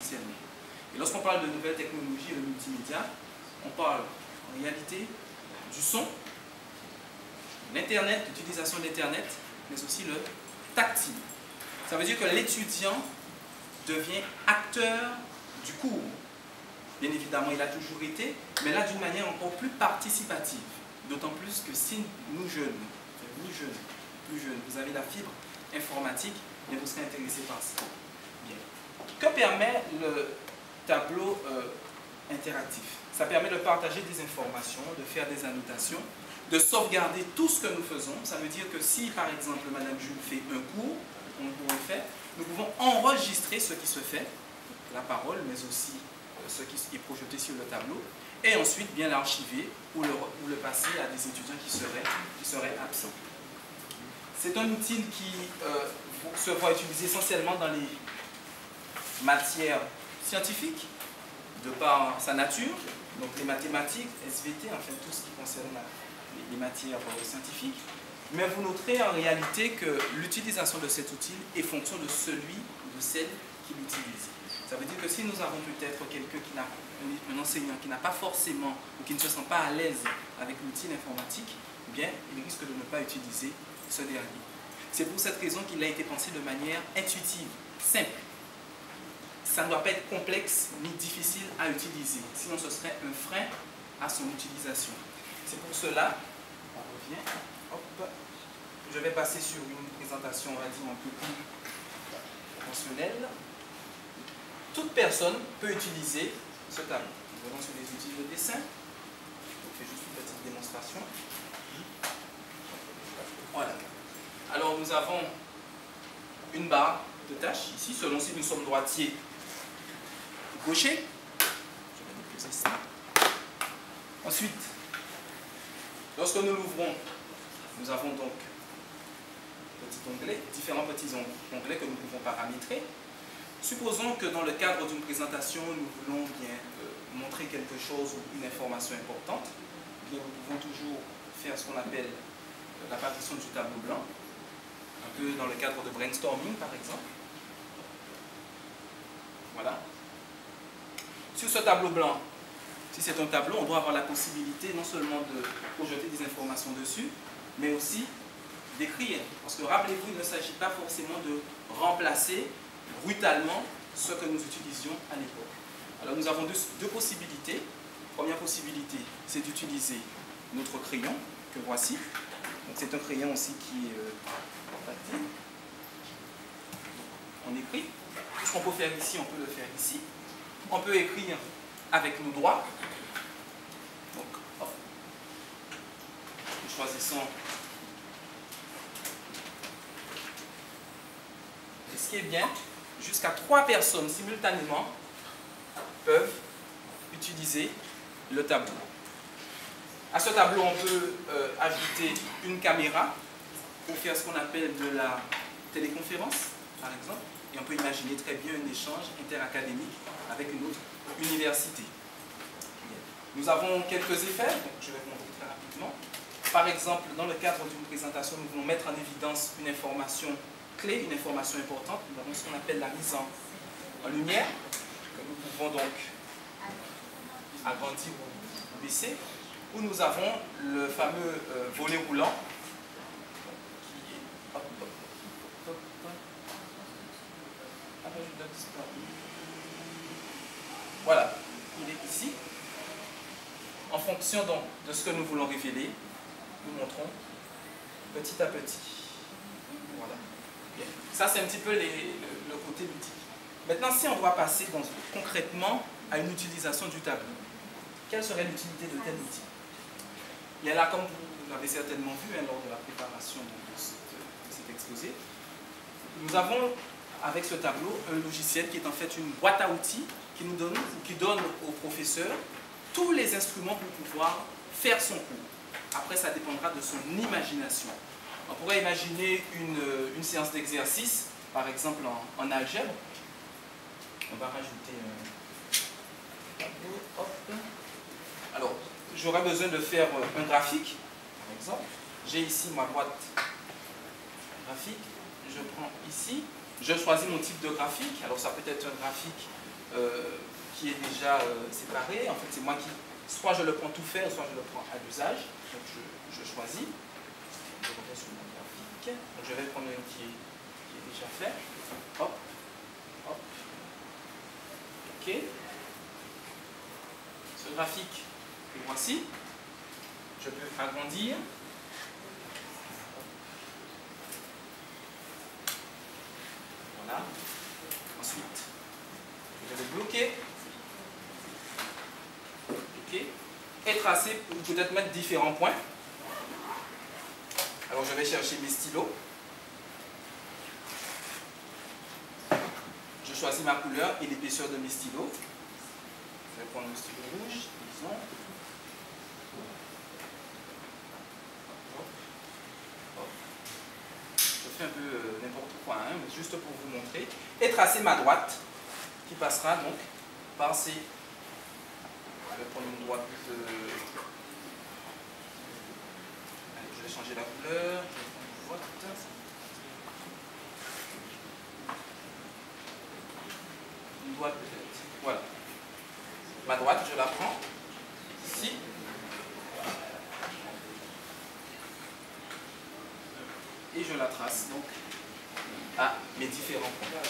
Et lorsqu'on parle de nouvelles technologies et de multimédia, on parle en réalité du son, l'Internet, l'utilisation d'Internet, mais aussi le tactile. Ça veut dire que l'étudiant devient acteur du cours. Bien évidemment, il a toujours été, mais là d'une manière encore plus participative. D'autant plus que si nous jeunes, plus jeunes, vous avez la fibre informatique, et vous serez intéressé par ça. Bien. Que permet le tableau interactif? Ça permet de partager des informations, de faire des annotations, de sauvegarder tout ce que nous faisons. Ça veut dire que si, par exemple, Madame Jules fait un cours, nous pouvons enregistrer ce qui se fait, la parole, mais aussi ce qui est projeté sur le tableau, et ensuite bien l'archiver ou le passer à des étudiants qui seraient absents. C'est un outil qui se voit utilisé essentiellement dans les matières scientifiques, de par sa nature, donc les mathématiques, SVT, enfin tout ce qui concerne les matières scientifiques. Mais vous noterez en réalité que l'utilisation de cet outil est fonction de celui ou de celle qui l'utilise. Ça veut dire que si nous avons peut-être quelqu'un qui n'a, un enseignant qui n'a pas forcément ou qui ne se sent pas à l'aise avec l'outil informatique, eh bien, il risque de ne pas utiliser ce dernier. C'est pour cette raison qu'il a été pensé de manière intuitive, simple. Ça ne doit pas être complexe ni difficile à utiliser, sinon ce serait un frein à son utilisation. C'est pour cela, on revient, hop, je vais passer sur une présentation, on va dire, un peu plus conventionnelle. Toute personne peut utiliser ce tableau. Nous allons sur les outils de dessin. Je fais juste une petite démonstration. Voilà. Alors nous avons une barre de tâches ici, selon si nous sommes droitier ou gaucher. Je vais déposer ça. Ensuite, lorsque nous l'ouvrons, nous avons donc différents petits onglets que nous pouvons paramétrer. Supposons que dans le cadre d'une présentation, nous voulons bien montrer quelque chose ou une information importante. Bien, nous pouvons toujours faire ce qu'on appelle l'apparition du tableau blanc, un peu dans le cadre de brainstorming par exemple. Voilà. Sur ce tableau blanc, si c'est un tableau, on doit avoir la possibilité non seulement de projeter des informations dessus, mais aussi d'écrire. Parce que rappelez-vous, il ne s'agit pas forcément de remplacer brutalement ce que nous utilisions à l'époque. Alors nous avons deux possibilités. Première possibilité, c'est d'utiliser notre crayon, que voici. Donc c'est un crayon aussi qui est tactile. On écrit. Tout ce qu'on peut faire ici, on peut le faire ici. On peut écrire avec nos doigts. Donc, hop. Nous choisissons. Et ce qui est bien, jusqu'à 3 personnes simultanément peuvent utiliser le tableau. À ce tableau, on peut ajouter une caméra pour faire ce qu'on appelle de la téléconférence, par exemple. Et on peut imaginer très bien un échange interacadémique avec une autre université. Nous avons quelques effets, donc je vais vous montrer très rapidement. Par exemple, dans le cadre d'une présentation, nous voulons mettre en évidence une information clé, une information importante. Nous avons ce qu'on appelle la mise en lumière, que nous pouvons donc agrandir ou baisser, où nous avons le fameux volet roulant, qui est, hop, hop, hop, hop. Ah ben, je dois disparaître. Voilà, il est ici. En fonction donc de ce que nous voulons révéler, nous montrons petit à petit. Voilà. Bien. Ça, c'est un petit peu le côté ludique. Maintenant, si on doit passer concrètement à une utilisation du tableau, quelle serait l'utilité de tel outil? Il y a là, comme vous l'avez certainement vu lors de la préparation de cet exposé, nous avons avec ce tableau un logiciel qui est en fait une boîte à outils qui donne au professeur tous les instruments pour pouvoir faire son cours. Après, ça dépendra de son imagination. On pourrait imaginer une séance d'exercice, par exemple en algèbre. On va rajouter un tableau. Hop. Alors, j'aurais besoin de faire un graphique, par exemple. J'ai ici ma boîte graphique. Je prends ici. Je choisis mon type de graphique. Alors, ça peut être un graphique qui est déjà séparé. En fait, c'est moi qui, soit je le prends tout fait, soit je le prends à l'usage. Donc je choisis. Je reviens sur mon graphique. Donc je vais prendre une qui est déjà fait. Hop, hop. OK. Ce graphique, le voici. Je peux agrandir. Voilà. Ensuite, je vais bloquer. OK. Et tracer, ou peut-être mettre différents points. Alors je vais chercher mes stylos. Je choisis ma couleur et l'épaisseur de mes stylos. Je vais prendre le stylo rouge, disons. Je fais un peu n'importe quoi, hein, mais juste pour vous montrer. Et tracer ma droite, qui passera donc par ces... Je vais prendre une droite... Allez, je vais changer la couleur. Je vais prendre une droite. Une droite peut-être. Voilà. Ma droite, je la prends ici. Et je la trace donc à mes différents points.